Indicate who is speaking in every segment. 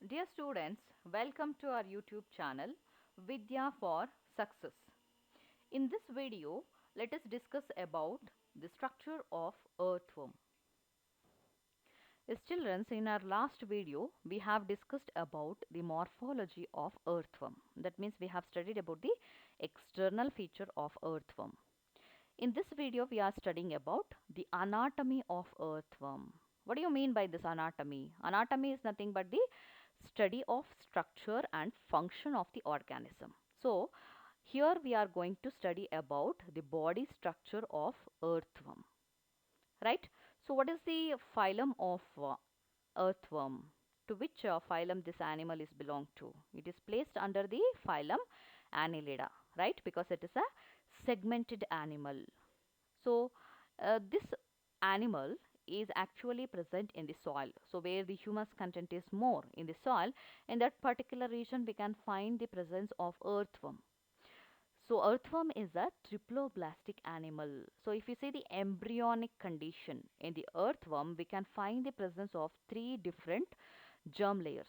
Speaker 1: Dear students, welcome to our YouTube channel Vidya for Success. In this video, let us discuss about the structure of earthworm. As children, in our last video, we have discussed about the morphology of earthworm. That means we have studied about the external feature of earthworm. In this video, we are studying about the anatomy of earthworm. What do you mean by this anatomy? Anatomy is nothing but the study of structure and function of the organism. So, here we are going to study about the body structure of earthworm, right? So, what is the phylum of earthworm? To which phylum this animal is belong to? It is placed under the phylum Annelida, right? Because it is a segmented animal. So, this animal is actually present in the soil. So, where the humus content is more in the soil, in that particular region we can find the presence of earthworm. So, earthworm is a triploblastic animal. So, if you see the embryonic condition in the earthworm, we can find the presence of three different germ layers: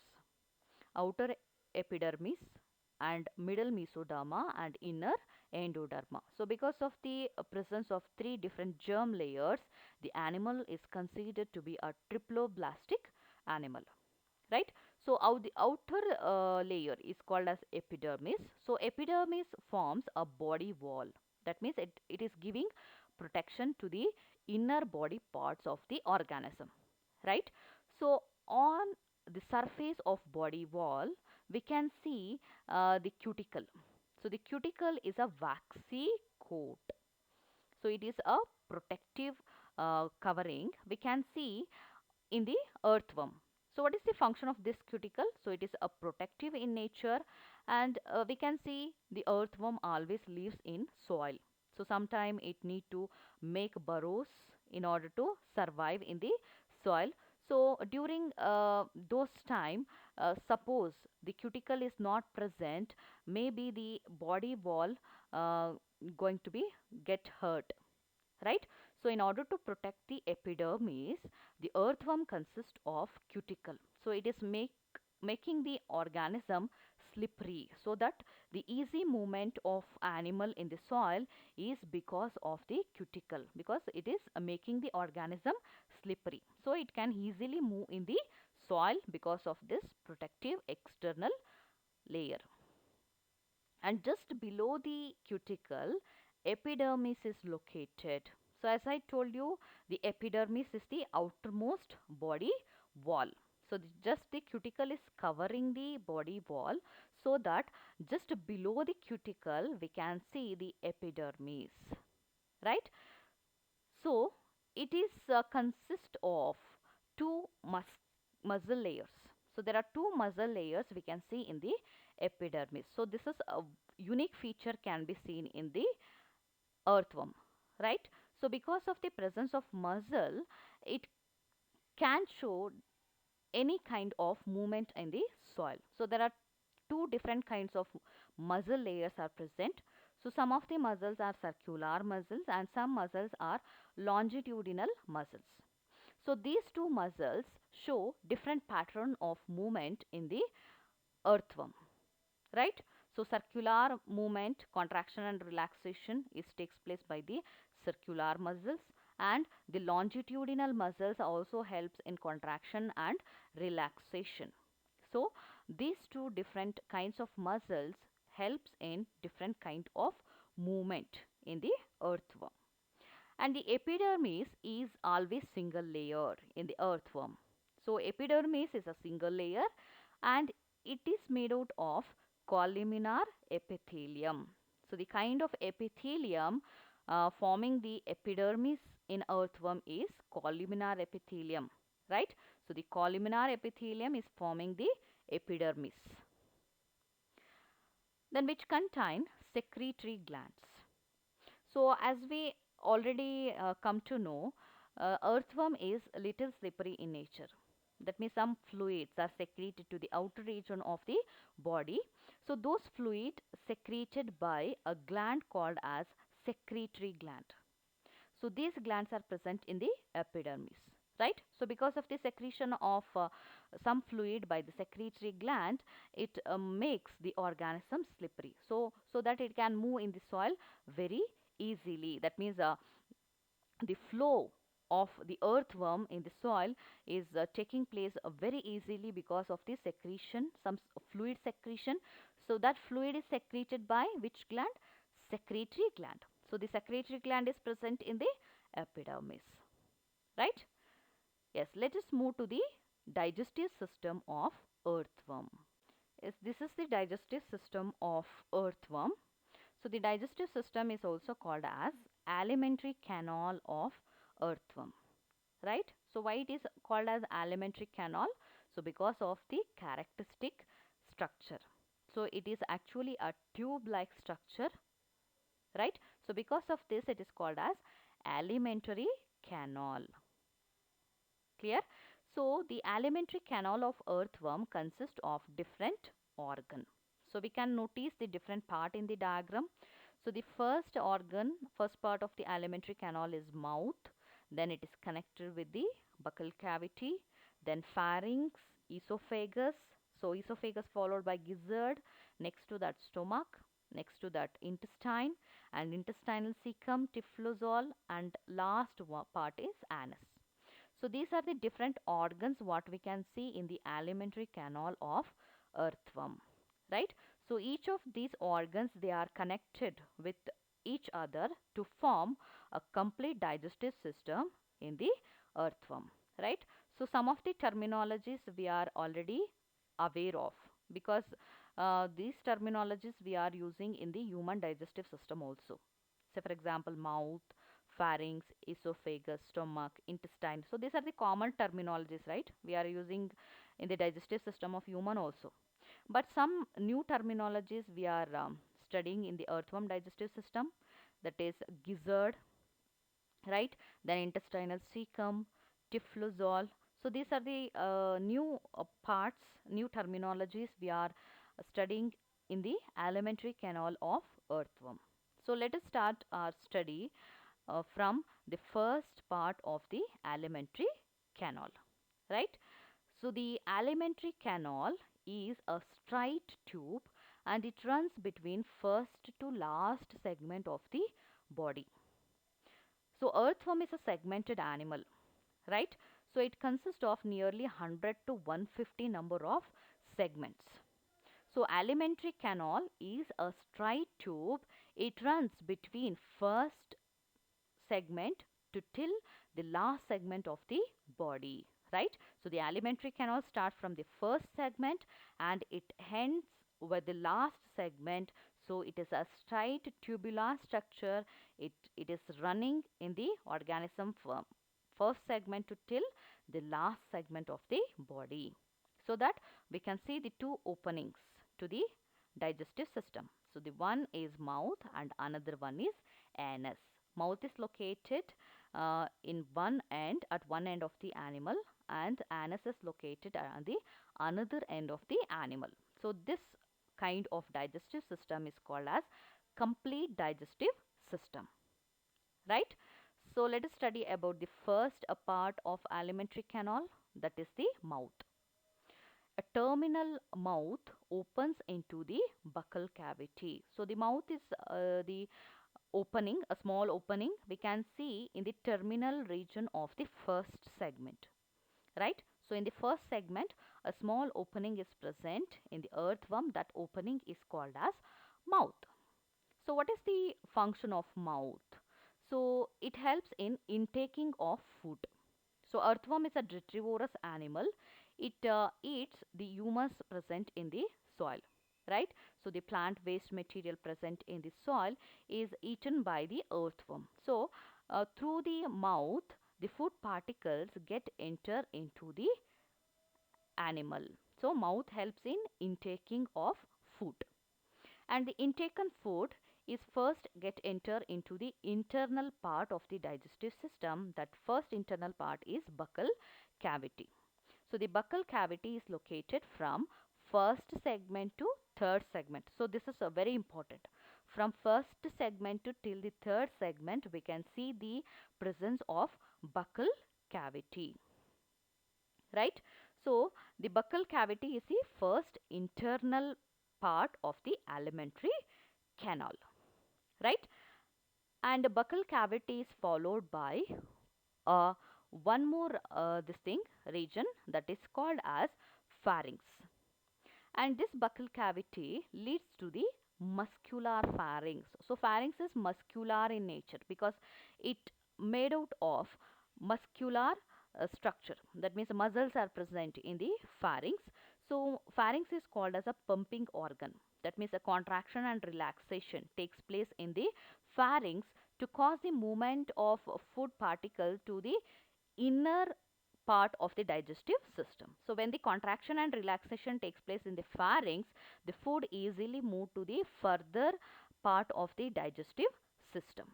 Speaker 1: outer epidermis and middle mesoderma and inner endoderma. So, because of the presence of three different germ layers, the animal is considered to be a triploblastic animal, right? So, the outer layer is called as epidermis. So, epidermis forms a body wall. That means it is giving protection to the inner body parts of the organism, right? So, on the surface of body wall, we can see the cuticle. So, the cuticle is a waxy coat. So, it is a protective covering we can see in the earthworm. So, what is the function of this cuticle? So, it is a protective in nature, and we can see the earthworm always lives in soil. So, sometime it need to make burrows in order to survive in the soil. So, during those time, suppose the cuticle is not present, maybe the body wall uh, going to be get hurt, right? So, in order to protect the epidermis, the earthworm consists of cuticle. So, it is making the organism slippery, so that the easy movement of animal in the soil is because of the cuticle, because it is making the organism slippery. So, it can easily move in the soil because of this protective external layer. And just below the cuticle, epidermis is located. So, as I told you, the epidermis is the outermost body wall. So, just the cuticle is covering the body wall, so that just below the cuticle we can see the epidermis, right? So, it is consist of two muscle layers. So, there are two muscle layers we can see in the epidermis. So, this is a unique feature can be seen in the earthworm, right? So, because of the presence of muscle, it can show any kind of movement in the soil. So, there are two different kinds of muscle layers are present. So, some of the muscles are circular muscles and some muscles are longitudinal muscles. So, these two muscles show different pattern of movement in the earthworm, right? So, circular movement, contraction and relaxation is takes place by the circular muscles, and the longitudinal muscles also helps in contraction and relaxation. So, these two different kinds of muscles helps in different kind of movement in the earthworm. And the epidermis is always single layer in the earthworm. So, epidermis is a single layer and it is made out of columnar epithelium. So, the kind of epithelium forming the epidermis in earthworm is columnar epithelium, right? So, the columnar epithelium is forming the epidermis, then which contain secretory glands. So, as we already come to know, earthworm is a little slippery in nature. That means some fluids are secreted to the outer region of the body. So, those fluid secreted by a gland called as secretory gland. So, these glands are present in the epidermis, right? So because of the secretion of some fluid by the secretory gland, it makes the organism slippery, so that it can move in the soil very easily. That means the flow of the earthworm in the soil is taking place very easily because of the secretion, some fluid secretion. So that fluid is secreted by which gland? Secretory gland. So the secretory gland is present in the epidermis, right? Yes, let us move to the digestive system of earthworm. Yes, this is the digestive system of earthworm. So the digestive system is also called as alimentary canal of earthworm, right? So why it is called as alimentary canal? So because of the characteristic structure. So it is actually a tube-like structure, right? So because of this, it is called as alimentary canal. Clear? So the alimentary canal of earthworm consists of different organ. So we can notice the different part in the diagram. So the first organ, first part of the alimentary canal is mouth. Then it is connected with the buccal cavity. Then pharynx, esophagus. So esophagus followed by gizzard. Next to that stomach. Next to that intestine and intestinal cecum, typhlozoal, and last part is anus. So these are the different organs what we can see in the alimentary canal of earthworm, right? So each of these organs, they are connected with each other to form a complete digestive system in the earthworm, right? So some of the terminologies we are already aware of, because these terminologies we are using in the human digestive system also. Say for example, mouth, pharynx, esophagus, stomach, intestine. So these are the common terminologies, right? We are using in the digestive system of human also. But some new terminologies we are studying in the earthworm digestive system, that is gizzard, right? Then intestinal cecum, typhlozoal. So these are the new parts, new terminologies we are studying in the alimentary canal of earthworm. So let us start our study from the first part of the alimentary canal, right? So the alimentary canal is a straight tube and it runs between first to last segment of the body. So earthworm is a segmented animal, right? So it consists of nearly 100 to 150 number of segments. So alimentary canal is a straight tube. It runs between first segment to till the last segment of the body, right? So the alimentary canal starts from the first segment and it ends with the last segment. So it is a straight tubular structure. It is running in the organism from first segment to till the last segment of the body, so that we can see the two openings to the digestive system. So the one is mouth and another one is anus. Mouth is located in one end, at one end of the animal, and anus is located at the another end of the animal. So this kind of digestive system is called as complete digestive system, right? So let us study about the first part of alimentary canal, that is the mouth. A terminal mouth opens into the buccal cavity. So the mouth is the opening, a small opening we can see in the terminal region of the first segment, right? So in the first segment, a small opening is present in the earthworm. That opening is called as mouth. So what is the function of mouth? So it helps in intaking of food. So earthworm is a detrivorous animal. It eats the humus present in the soil, right? So the plant waste material present in the soil is eaten by the earthworm. So through the mouth, the food particles get enter into the animal. So mouth helps in intaking of food, and the intaken food is first get enter into the internal part of the digestive system. That first internal part is buccal cavity. So the buccal cavity is located from first segment to third segment. So this is a very important. From first segment to till the third segment, we can see the presence of buccal cavity. right? So the buccal cavity is the first internal part of the alimentary canal, right? And the buccal cavity is followed by uh, one more this thing region that is called as pharynx, and this buccal cavity leads to the muscular pharynx. So pharynx is muscular in nature because it made out of muscular structure. That means muscles are present in the pharynx. So pharynx is called as a pumping organ. That means a contraction and relaxation takes place in the pharynx to cause the movement of food particle to the inner part of the digestive system. So when the contraction and relaxation takes place in the pharynx, the food easily move to the further part of the digestive system,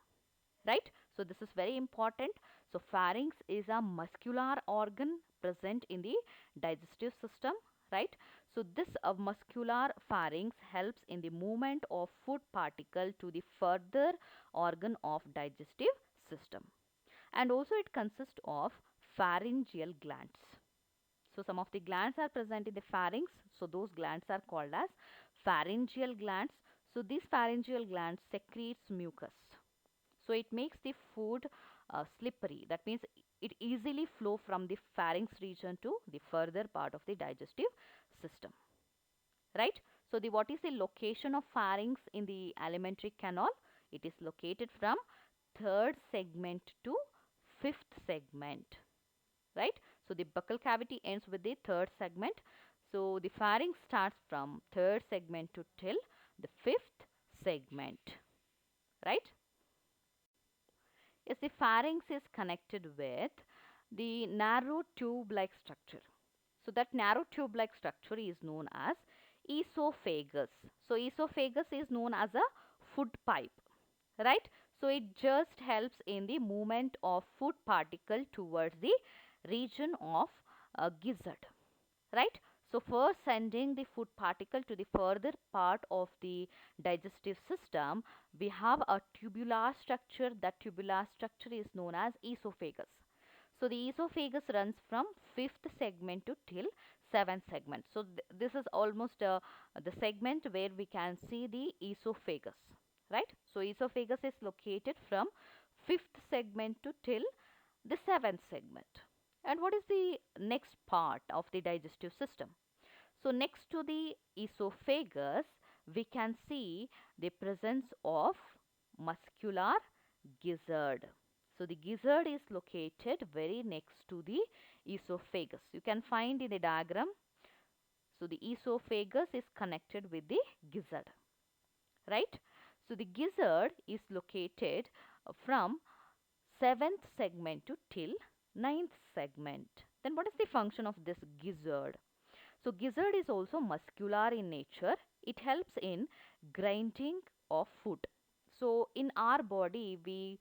Speaker 1: right? So this is very important. So pharynx is a muscular organ present in the digestive system, right? So this muscular pharynx helps in the movement of food particle to the further organ of digestive system, and also it consists of pharyngeal glands. So some of the glands are present in the pharynx, so those glands are called as pharyngeal glands. So these pharyngeal glands secretes mucus, so it makes the food slippery. That means it easily flow from the pharynx region to the further part of the digestive system, right? So the what is the location of pharynx in the alimentary canal? It is located from third segment to fifth segment, right? So the buccal cavity ends with the third segment. So the pharynx starts from third segment to till the fifth segment, right? Yes, the pharynx is connected with the narrow tube-like structure. So that narrow tube-like structure is known as esophagus. So esophagus is known as a food pipe, right? So it just helps in the movement of food particle towards the region of gizzard, right? So first sending the food particle to the further part of the digestive system, we have a tubular structure. That tubular structure is known as esophagus. So the esophagus runs from fifth segment to till seventh segment. So this is almost the segment where we can see the esophagus, right? So esophagus is located from fifth segment to till the seventh segment. And what is the next part of the digestive system? So next to the esophagus, we can see the presence of muscular gizzard. So the gizzard is located very next to the esophagus. You can find in the diagram. So the esophagus is connected with the gizzard, right? So the gizzard is located from seventh segment to till ninth segment. Then what is the function of this gizzard? So gizzard is also muscular in nature. It helps in grinding of food. So in our body, we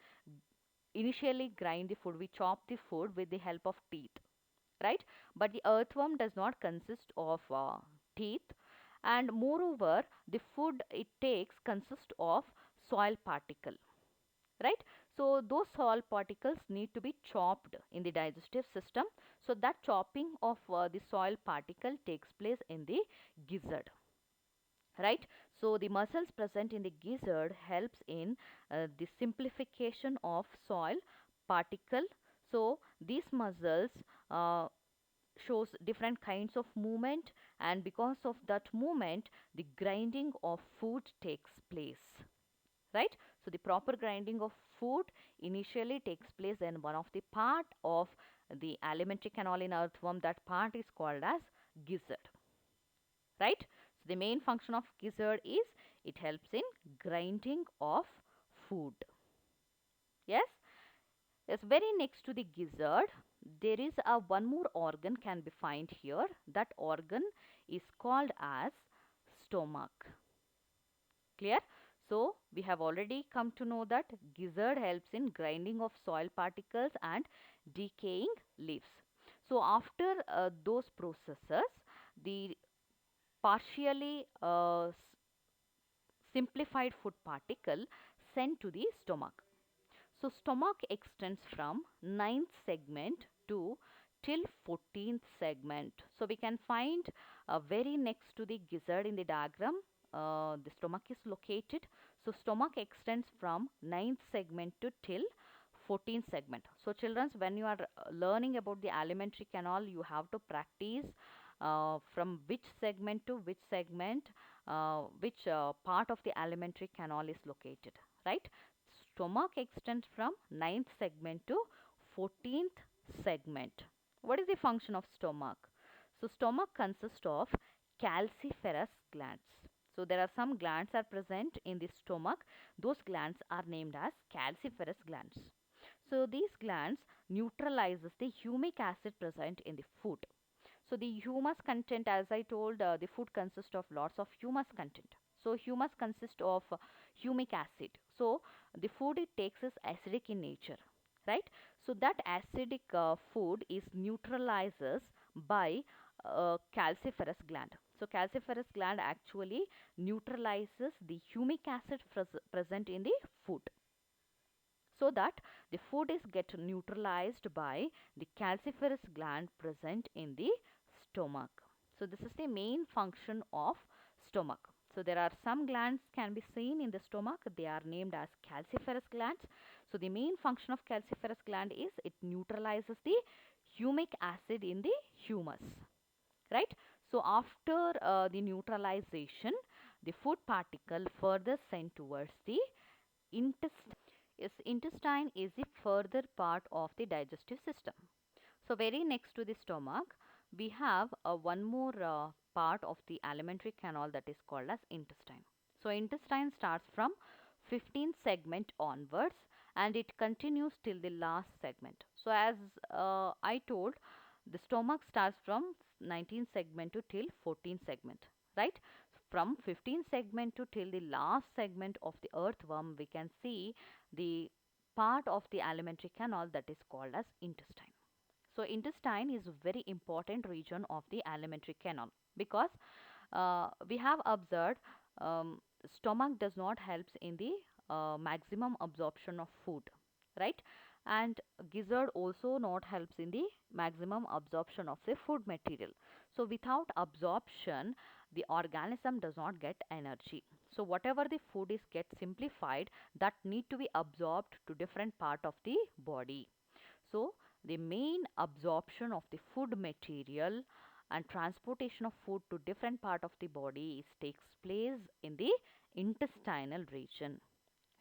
Speaker 1: initially grind the food, we chop the food with the help of teeth, right? But the earthworm does not consist of teeth, and moreover, the food it takes consists of soil particle, right? So those soil particles need to be chopped in the digestive system. So that chopping of the soil particle takes place in the gizzard, right? So the muscles present in the gizzard helps in the simplification of soil particle. So these muscles uh, shows different kinds of movement, and because of that movement the grinding of food takes place, right? So the proper grinding of food initially takes place in one of the part of the alimentary canal in earthworm. That part is called as gizzard, right? So the main function of gizzard is it helps in grinding of food. Yes. Yes, very next to the gizzard, there is a one more organ can be found here. That organ is called as stomach. Clear? So we have already come to know that gizzard helps in grinding of soil particles and decaying leaves. So after those processes, the partially simplified food particle sent to the stomach. So stomach extends from ninth segment to till 14th segment. So we can find very next to the gizzard in the diagram, the stomach is located. So stomach extends from 9th segment to till 14th segment. So children, when you are learning about the alimentary canal, you have to practice from which segment to which segment, which part of the alimentary canal is located, right? Stomach extends from 9th segment to 14th segment. What is the function of stomach? So stomach consists of calciferous glands. So there are some glands are present in the stomach. Those glands are named as calciferous glands. So these glands neutralizes the humic acid present in the food. So the humus content, as I told, the food consists of lots of humus content. So humus consists of humic acid. So the food it takes is acidic in nature, right? So that acidic food is neutralizes by calciferous gland. So calciferous gland actually neutralizes the humic acid present in the food, so that the food is get neutralized by the calciferous gland present in the stomach. So this is the main function of stomach. So there are some glands can be seen in the stomach. They are named as calciferous glands. So the main function of calciferous gland is it neutralizes the humic acid in the humus, right? So after the neutralization, the food particle further sent towards the intestine. Yes, intestine is the further part of the digestive system. So very next to the stomach, we have one more part of the alimentary canal that is called as intestine. So intestine starts from 15th segment onwards and it continues till the last segment. So as I told, the stomach starts from 19th segment to till 14th segment, right? From 15th segment to till the last segment of the earthworm, we can see the part of the alimentary canal that is called as intestine. So intestine is a very important region of the alimentary canal because we have observed stomach does not helps in the maximum absorption of food, right? And gizzard also not helps in the maximum absorption of the food material. So without absorption, the organism does not get energy. So whatever the food is get simplified, that need to be absorbed to different part of the body. So the main absorption of the food material and transportation of food to different part of the body takes place in the intestinal region,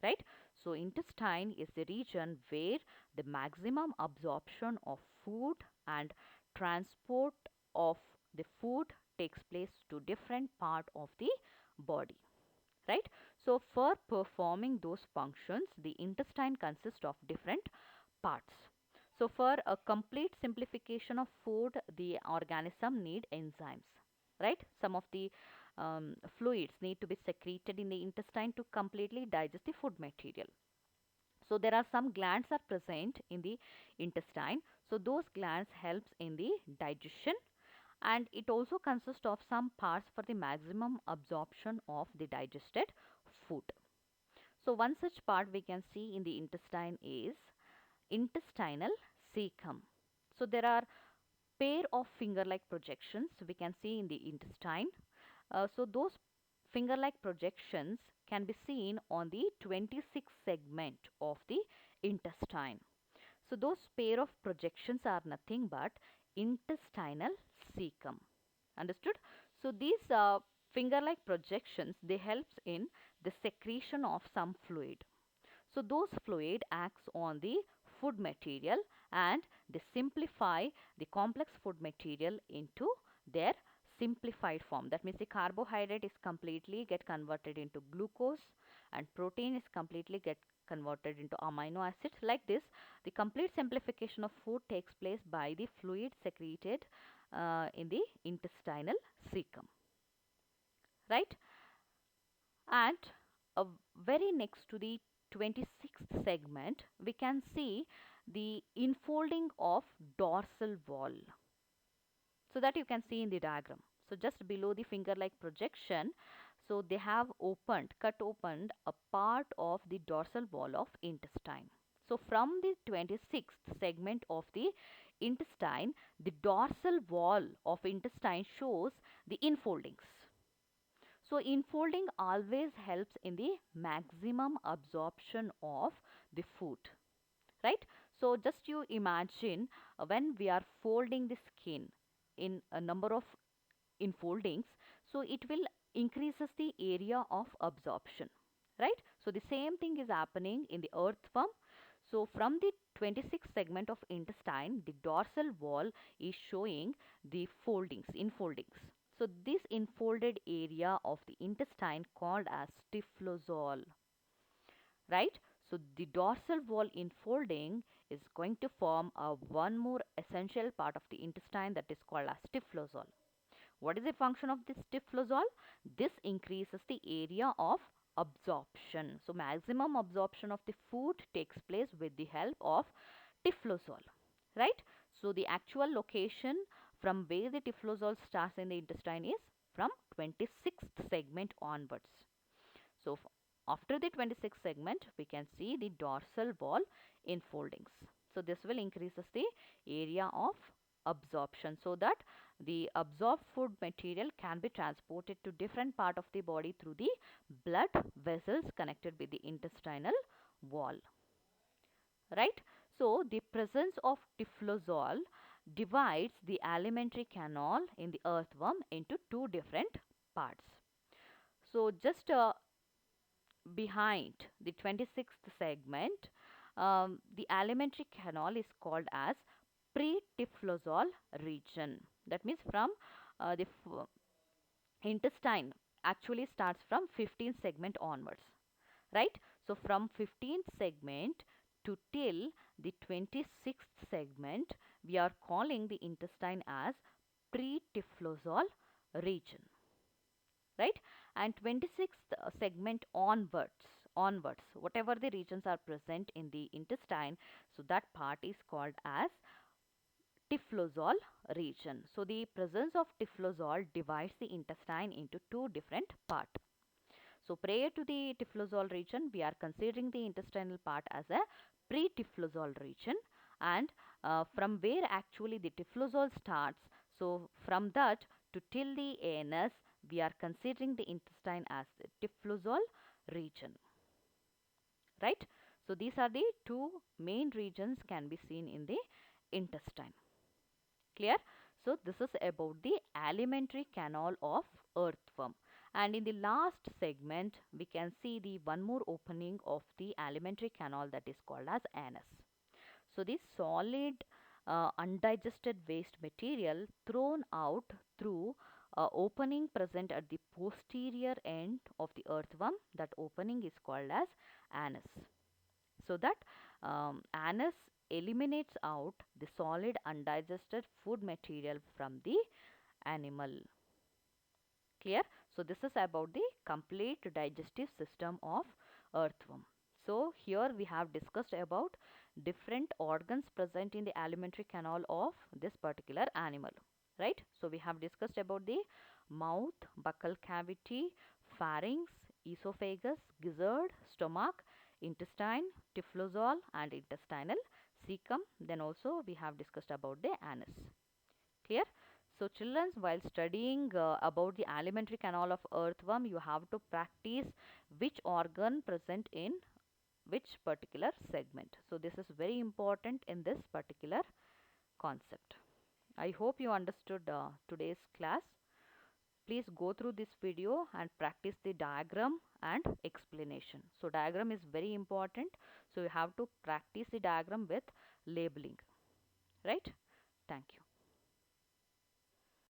Speaker 1: right? So intestine is the region where the maximum absorption of food and transport of the food takes place to different part of the body, right? So for performing those functions, the intestine consists of different parts. So for a complete simplification of food, the organism need enzymes, right? Some of the fluids need to be secreted in the intestine to completely digest the food material. So there are some glands are present in the intestine. So those glands helps in the digestion, and it also consists of some parts for the maximum absorption of the digested food. So one such part we can see in the intestine is intestinal cecum. So there are pair of finger-like projections we can see in the intestine. So those finger-like projections can be seen on the 26th segment of the intestine. So those pair of projections are nothing but intestinal cecum. Understood? So these finger-like projections, they helps in the secretion of some fluid. So those fluid acts on the food material and they simplify the complex food material into their simplified form. That means the carbohydrate is completely get converted into glucose and protein is completely get converted into amino acids. Like this, the complete simplification of food takes place by the fluid secreted in the intestinal cecum, right? And very next to the 26th segment, we can see the infolding of dorsal wall. So that you can see in the diagram. So just below the finger-like projection, so they have cut opened a part of the dorsal wall of intestine. So from the 26th segment of the intestine, the dorsal wall of intestine shows the infoldings. So infolding always helps in the maximum absorption of the food, right? So just you imagine when we are folding the skin in a number of infoldings, so it will increases the area of absorption, right? So the same thing is happening in the earthworm. So from the 26th segment of intestine, the dorsal wall is showing the foldings, infoldings. So this infolded area of the intestine called as typhlosol, right? So the dorsal wall infolding is going to form a one more essential part of the intestine that is called as typhlosol. What is the function of this typhlosol? This increases the area of absorption. So maximum absorption of the food takes place with the help of typhlosol, right? So the actual location from where the typhlosol starts in the intestine is from 26th segment onwards. So after the 26th segment, we can see the dorsal wall infoldings. So this will increases the area of absorption so that the absorbed food material can be transported to different part of the body through the blood vessels connected with the intestinal wall, right? So the presence of typhlosol divides the alimentary canal in the earthworm into two different parts. So just behind the 26th segment, the alimentary canal is called as pre-typhlosol region. That means from the intestine actually starts from 15th segment onwards, right? So from 15th segment to till the 26th segment, we are calling the intestine as pre-typhlosol region, right? And 26th segment onwards, whatever the regions are present in the intestine, so that part is called as typhlosol region. So the presence of typhlosol divides the intestine into two different parts. So prior to the typhlosol region, we are considering the intestinal part as a pre-typhlosol region, and from where actually the typhlosol starts, so from that to till the anus, we are considering the intestine as the typhlosol region, right? So these are the two main regions can be seen in the intestine. Clear? So this is about the alimentary canal of earthworm. And in the last segment, we can see the one more opening of the alimentary canal that is called as anus. So this solid undigested waste material thrown out through opening present at the posterior end of the earthworm, that opening is called as anus. So that anus eliminates out the solid undigested food material from the animal. Clear? So this is about the complete digestive system of earthworm. So here we have discussed about different organs present in the alimentary canal of this particular animal, right? So we have discussed about the mouth, buccal cavity, pharynx, esophagus, gizzard, stomach, intestine, typhlosol and intestinal cecum. Then also we have discussed about the anus. Clear? So children, while studying about the alimentary canal of earthworm, you have to practice which organ present in which particular segment. So this is very important in this particular concept. I hope you understood today's class. Please go through this video and practice the diagram and explanation. So diagram is very important. So you have to practice the diagram with labeling, right? Thank you.